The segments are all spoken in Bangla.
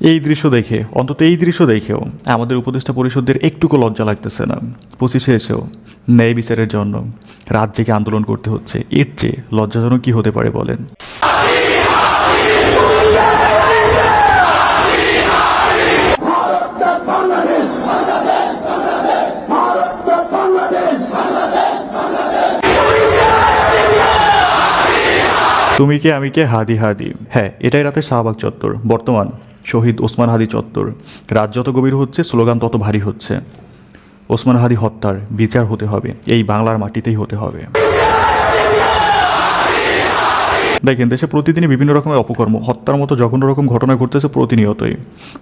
এই দৃশ্য দেখে, অন্তত এই দৃশ্য দেখেও আমাদের উপদেষ্টা পরিষদের একটুকু লজ্জা লাগতেছে না। 25-এ এসেও ন্যায় বিচারের জন্য রাত জেগে আন্দোলন করতে হচ্ছে। এর চেয়ে লজ্জাজনক কি হতে পারে বলেন? তুমি কে আমি কে হাদি হাদি, হ্যাঁ এটাই রাতে শাহবাগ চত্বর, বর্তমান শহীদ ওসমান হাদি চত্বর। রাত যত গভীর হচ্ছে স্লোগান তত ভারী হচ্ছে। ওসমান হাদি হত্যার বিচার হতে হবে, এই বাংলার মাটিতেই হতে হবে। দেখেন দেশে প্রতিদিনই বিভিন্ন রকমের অপকর্ম, হত্যার মতো জঘন্য রকম ঘটনা ঘটতেছে প্রতিনিয়তই।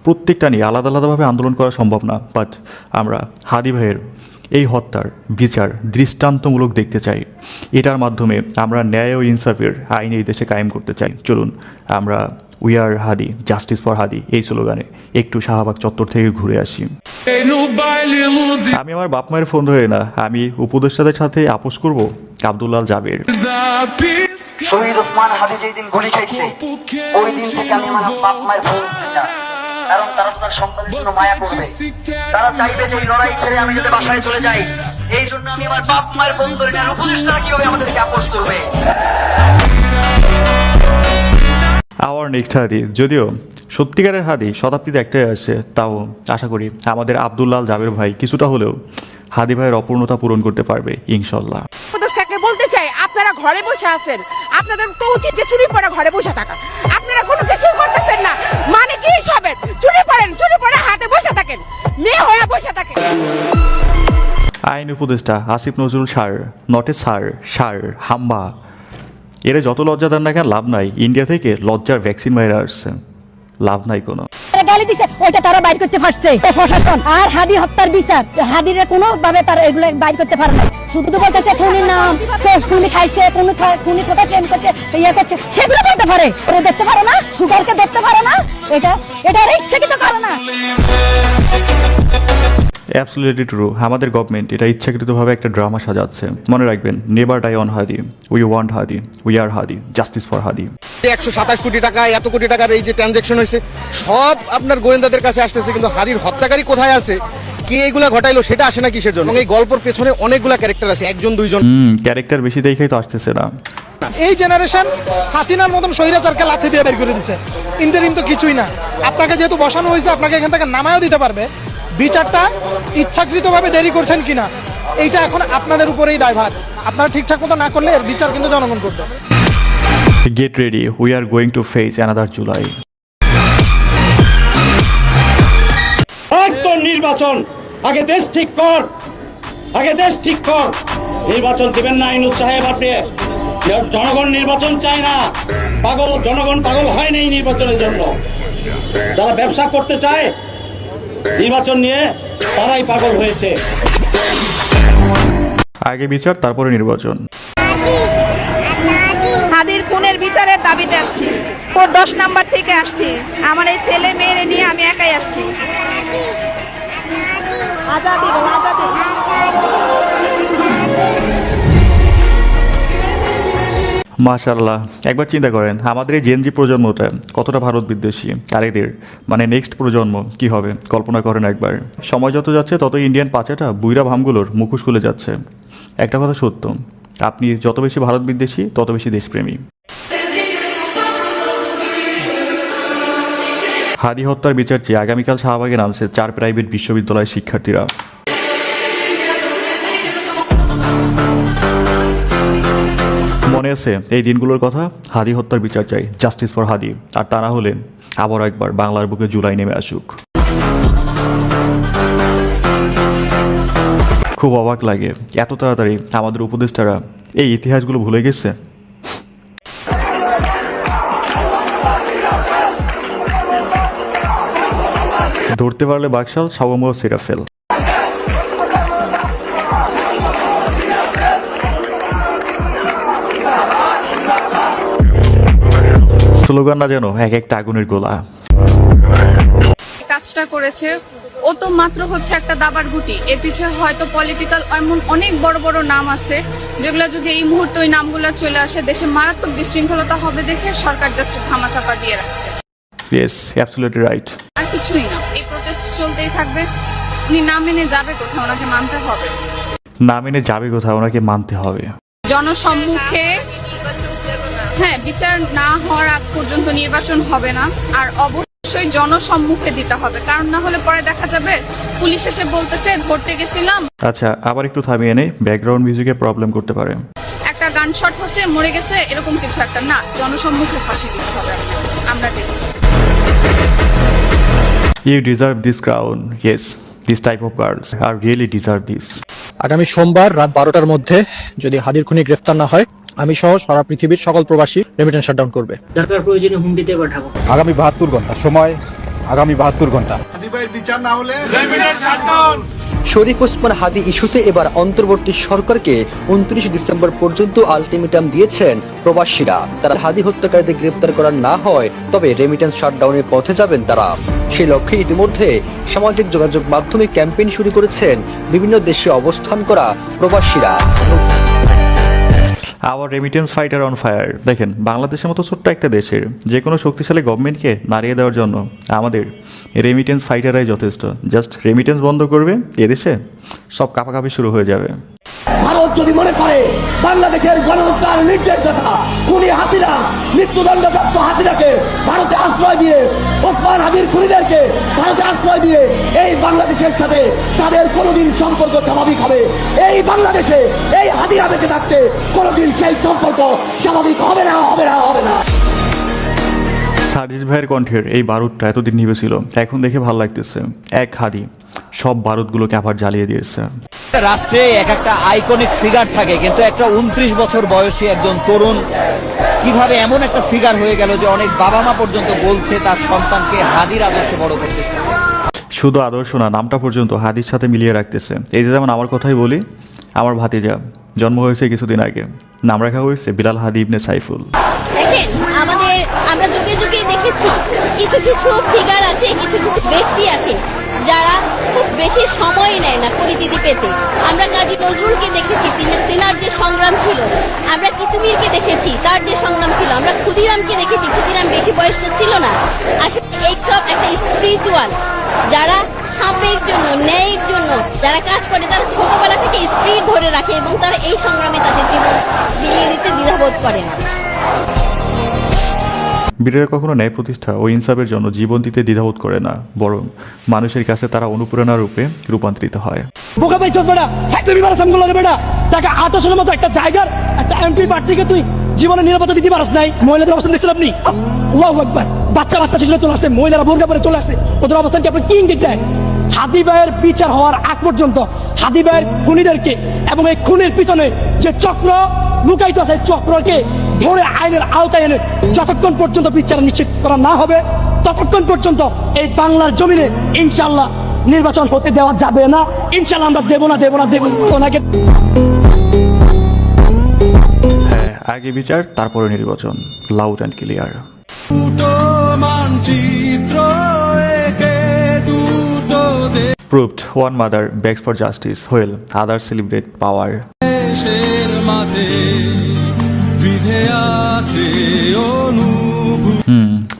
প্রত্যেকটা নিয়ে আলাদা আলাদাভাবে আন্দোলন করা সম্ভব না, বাট আমরা হাদি ভাইয়ের এই হত্যার বিচার দৃষ্টান্তমূলক দেখতে চাই। এটার মাধ্যমে আমরা ন্যায় ও ইনসাফের আইন এই দেশে কায়েম করতে চাই। চলুন আমরা we are Hadi, justice for Hadi এই স্লোগানে একটু শাহবাগ চত্বর থেকে ঘুরে আসি। আমি আমার বাপ মায়ের ফোন ধরে না, আমি উপদেষ্টাদের সাথে আপোষ করব। আব্দুল্লাহ জাবের। শহীদ ওসমান হাদি যেই দিন গুলি খাইছে ওই দিন থেকে আমি আমার বাপ মায়ের ফোন ধরি না, কারণ তারা তো তার সন্তানের জন্য মায়া করবে। তারা চাইবে যে এই লড়াই ছেড়ে আমি যাতে বাসায় চলে যাই। এই জন্য আমি আমার বাপ মায়ের ফোন ধরি না। আর উপদেষ্টারা কিভাবে আমাদেরকে আপোষ করবে? আওয়ার নেক্সট হাদি, যদিও সত্যিকারের হাদি শতাব্দীতে একটাই আসে, তাও আশা করি আমাদের আব্দুল্লাহ জাবের ভাই কিছুটা হলেও হাদি ভাইয়ের অপূর্ণতা পূরণ করতে পারবে ইনশাল্লাহ। বলতে চাই আপনারা ঘরে বসে আছেন, আপনাদের তো উচিত যে চুরি পরে ঘরে বসে থাকা। আপনারা কোনো কিছু করতেছেন না, মানে কি সবের চুরি পরে হাতে বসে থাকেন, মেয়ে হয়ে বসে থাকেন। আইন উপদেষ্টা Asif Nazrul sir, not a sir, sir হাম্বা। এরা যত লজ্জা দেন না কেন লাভ নাই, ইন্ডিয়া থেকে লজ্জার ভ্যাকসিন বাইরে আসছে, লাভ নাই কোনো। গালি দিছে ওইটা তারা বাইর করতে পারছে প্রশাসন। আর হাদি হত্যার বিচার হাদিরে কোনো ভাবে তারা এগুলো বাইর করতে পারে না। শুধু তো বলতেছে খুনির নাম, খুনি খাইছে, খুনি কোথায় ট্রেন করছে, ইয়ে করছে, সেগুলো বলতে পারে। ওরা দেখতে পারে না, সুগারকে দেখতে পারে না, এটা ইচ্ছাকৃত করে না। Absolutely true. আমাদের গভর্নমেন্ট এটা ইচ্ছাকৃতভাবে একটা ড্রামা সাজাচ্ছে। মনে রাখবেন, never die on Hadi, we want Hadi, we are Hadi, justice for Hadi. 127 কোটি টাকা, এত কোটি টাকার এই যে ট্রানজ্যাকশন হয়েছে সব আপনার গোয়েন্দাদের কাছে আসতেছে, কিন্তু হাদির হত্যাকারী কোথায় আছে, কে এগুলা ঘটাইলো সেটা আসে না কিসের জন্য? এই গল্পের পেছনে অনেকগুলা ক্যারেক্টার আছে, একজন দুইজন ক্যারেক্টার বেশি দেখেই তো আসতেছে না। এই জেনারেশন হাসিনার মতন স্বৈরাচারকে লাথি দিয়ে বের করে দিছে। ইন্টারিম তো কিছুই না, আপনাকে যেহেতু বসানো হয়েছে আপনাকে এখান থেকে নামায়ও দিতে পারবে। বিচারটা ইচ্ছাকৃতভাবে দেরি করছেন কিনা এইটা এখন আপনাদের উপরেই দায়ভার। আপনারা ঠিকঠাক মতো না করলে এর বিচার কিন্তু জনগণ করবে। Get ready, we are going to face another July. নির্বাচন আগে দেশ ঠিক কর, আগে দেশ ঠিক কর। নির্বাচন দিবেন না ইনুস সাহেব, আপনি জনগণ নির্বাচন চায় না। পাগল জনগণ পাগল হয় না এই নির্বাচনের জন্য। যারা ব্যবসা করতে চায় নির্বাচন নিয়ে তারাই পাগল হয়েছে। আগে বিচার তারপরে নির্বাচন। হাদির খুনের বিচারের দাবিতে আসছি। ও 10 নাম্বার থেকে আসছি, আমার এই ছেলে মেয়েরে নিয়ে আমি একাই আসছি। আজাদি বল, আজাদি। মাশাআল্লাহ, একবার চিন্তা করেন আমাদের এই জেনজি প্রজন্মটা কতটা ভারত বিদ্বেষী, আর এদের মানে নেক্সট প্রজন্ম কি হবে কল্পনা করেন একবার। সময় যত যাচ্ছে তত ইন্ডিয়ান পাচাটা বুইরা ভামগুলোর মুখোশ খুলে যাচ্ছে। একটা কথা সত্য, আপনি যত বেশি ভারত বিদ্বেষী তত বেশি দেশপ্রেমী। হাদি হত্যার বিচার চেয়ে আগামীকাল শাহবাগে নামছে 4 প্রাইভেট বিশ্ববিদ্যালয়ের শিক্ষার্থীরা। মনে আছে এই দিনগুলোর কথা? হাদি হত্যার বিচার চাই, জাস্টিস ফর হাদি। আর তা না হলে আবার একবার বাংলার বুকে জুলাই নেমে আসুক। খুব অবাক লাগে এত তাড়াতাড়ি আমাদের উপদেষ্টারা এই ইতিহাসগুলো ভুলে গেছে। ধরতে পারলে বাকশাল, সাওয়ামুয়া সেরাফেল। স্লোগান না যেন এক একটা আগুনের গোলা। কাজটা করেছে ও তো মাত্র হচ্ছে একটা দাবার গুটি। এর পিছনে হয়তো পলিটিক্যাল এমন অনেক বড় বড় নাম আছে যেগুলো যদি এই মুহূর্তে ওই নামগুলো চলে আসে দেশে মারাত্মক বিশৃঙ্খলতা হবে দেখে সরকার জাস্ট ধামাচাপা দিয়ে রাখছে। Yes absolutely right. আর কিছুই না, এই প্রোটেস্ট চলতেই থাকবে। উনি না মেনে যাবে কোথাও, ওনাকে মানতে হবে। না মেনে যাবে কোথাও, ওনাকে মানতে হবে। জনসম্মুখে হ্যাঁ, বিচার না হওয়ার আগ পর্যন্ত নির্বাচন হবে না। আর অবশ্যই জনসম্মুখে দিতে হবে, কারণ না হলে পরে দেখা যাবে পুলিশ এসে বলতেছে ধরতে গেছিলাম। আচ্ছা, আবার একটু থামিয়ে নেই, ব্যাকগ্রাউন্ড মিউজিকে প্রবলেম করতে পারে। একটা গান শট হচ্ছে, মরে গেছে, এরকম কিছু একটা না, জনসম্মুখে ফাঁসি দিতে হবে। আমরা দেখব। You deserve this crown. Yes, this type of girls are really deserve this. আগামী সোমবার রাত 12টার মধ্যে যদি হাদির খুনি গ্রেফতার না হয়, আমি সহ সারা পৃথিবীর সকল প্রবাসী রেমিটেন্স শাটডাউন করবে। দরকার প্রয়োজনে হুমকিতে পাঠাবো। আগামী 72 ঘন্টা সময়, আগামী 72 ঘন্টা। শরীফ ওসমান হাদি ইস্যুতে এবার অন্তর্বর্তী সরকারকে 29 ডিসেম্বর পর্যন্ত আলটিমেটাম দিয়েছেন প্রবাসীরা। তারা হাদি হত্যাকারীদের গ্রেপ্তার করা না হয় তবে রেমিটেন্স শাটডাউনের পথে যাবেন তারা। সেই লক্ষ্যে ইতিমধ্যে সামাজিক যোগাযোগ মাধ্যমে ক্যাম্পেইন শুরু করেছেন বিভিন্ন দেশে অবস্থান করা প্রবাসীরা। Our remittance fighter on fire. দেখেন, বাংলাদেশের মতো ছোট্ট একটা দেশের যে কোনো শক্তিশালী গভর্নমেন্টকে নাড়িয়ে দেওয়ার জন্য আমাদের রেমিটেন্স ফাইটাররাই যথেষ্ট। জাস্ট রেমিটেন্স বন্ধ করবে, এদেশে সব কাঁপাকাঁপি শুরু হয়ে যাবে। ভারত যদি মনে করে বাংলাদেশের গণহত্যার নির্দেশদাতা খুনি হাসিনা, মৃত্যুদণ্ডপ্রাপ্ত হাসিনাকে ভারতে আশ্রয় দিয়ে, ওসমান হাদির খুনিদেরকে ভারতে আশ্রয় দিয়ে এই বাংলাদেশের সাথে তাদের কোনোদিন সম্পর্ক স্বাভাবিক হবে? এই বাংলাদেশে এই হাদিরা বেঁচে থাকতে কোনোদিন সেই সম্পর্ক স্বাভাবিক হবে না, হবে না, হবে না। সার্জিস ভাইয়ের কণ্ঠের এই বারুদটা এতদিন নিভে ছিল, এখন দেখে ভালো লাগতেছে। এক হাদি সব বারুদগুলোকে আবার জ্বালিয়ে দিয়েছে। রাষ্ট্রে এক একটা আইকনিক ফিগার থাকে, কিন্তু একটা 29 বছর বয়সী একজন তরুণ কিভাবে এমন একটা ফিগার হয়ে গেল যে অনেক বাবা মা পর্যন্ত বলছে তার সন্তানকে হাদির আদর্শে বড় করতে। শুধু আদর্শ না, নামটা পর্যন্ত হাদির সাথে মিলিয়ে রাখতেছে। এই যে যেমন আমার কথাই বলি, আমার ভাতিজা জন্ম হয়েছে কিছুদিন আগে, নাম রাখা হয়েছে বিলাল হাদি ইবনে সাইফুল। দেখেন, আমরা যুগে যুগে দেখেছি কিছু কিছু ফিগার আছে, কিছু কিছু ব্যক্তি আছে যারা খুব বেশি সময় নেয় না পরিচিতি পেতে। আমরা কাজী নজরুলকে দেখেছি, তিনার যে সংগ্রাম ছিল। আমরা তিতুমিরকে দেখেছি, তার যে সংগ্রাম ছিল। আমরা ক্ষুদিরামকে দেখেছি, ক্ষুদিরাম বেশি বয়স্ক ছিল না। আসলে এইসব একটা স্পিরিচুয়াল, যারা সাম্যের জন্য, ন্যায়ের জন্য যারা কাজ করে, তারা ছোটবেলা থেকে স্পিরিট ধরে রাখে এবং তারা এই সংগ্রামে তাদের জীবন বিলিয়ে দিতে দ্বিধাবোধ করে না। বীরেরা কখনো ন্যায় প্রতিষ্ঠা ও ইনসাফের জন্য জীবন দিতে দ্বিধাবোধ করে না, বরং মানুষের কাছে তারা অনুপ্রেরণা রূপে রূপান্তরিত হয়। বোকা পাইছস বেটা, ফ্যাক্টরি মারা সামগুলো লাগে বেটা। টাকা 800 মতো একটা জায়গার একটা এমপি প্রার্থীকে তুই জীবনে নিরাপত্তা দিতে পারছ নাই। মহিলাদের অবস্থান দেখছেন আপনি? আল্লাহু আকবার। বাচ্চা শিশুরা চলে আসছে, মহিলারা বোরকা পরে চলে আসছে, ওদের অবস্থান কি আপনি কি ইঙ্গিত দেন? হাদি ভাইয়ের বিচার হওয়ার আগ পর্যন্ত হাদি ভাইয়ের খুনিদেরকে এবং এই খুনের পিছনে যে চক্র লুকায়িত আছে, চক্রকে ধরে আইনের আওতায় এনে যতক্ষণ পর্যন্ত বিচার নিশ্চিত করা না হবে, ততক্ষণ পর্যন্ত এই বাংলার জমিনে ইনশাআল্লাহ নির্বাচন হতে দেওয়া যাবে না। ইনশাআল্লাহ আমরা দেব না। ওনাকে হ্যাঁ, আগে বিচার, তারপরে নির্বাচন, loud and clear. Proved one mother begs for justice while others celebrate power.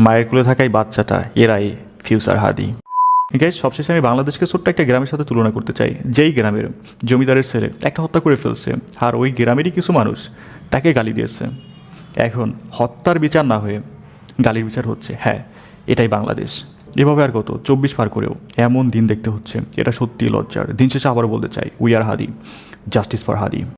মায়ের কোলে থাকা এই বাচ্চাটা, এরাই ফিউচার হাদি। গাইস, সবশেষে আমি বাংলাদেশকে ছোট্ট একটা গ্রামের সাথে তুলনা করতে চাই, যেই গ্রামের জমিদারের ছেলে একটা হত্যা করে ফেলছে, আর ওই গ্রামেরই কিছু মানুষ তাকে গালি দিয়েছে। এখন হত্যার বিচার না হয়ে গালির বিচার হচ্ছে। হ্যাঁ, এটাই বাংলাদেশ। এভাবে আর কত 24 পার করেও এমন দিন দেখতে হচ্ছে, এটা সত্যি লজ্জার। দিন শেষে আবার বলতে চাই, we are Hadi, justice for Hadi.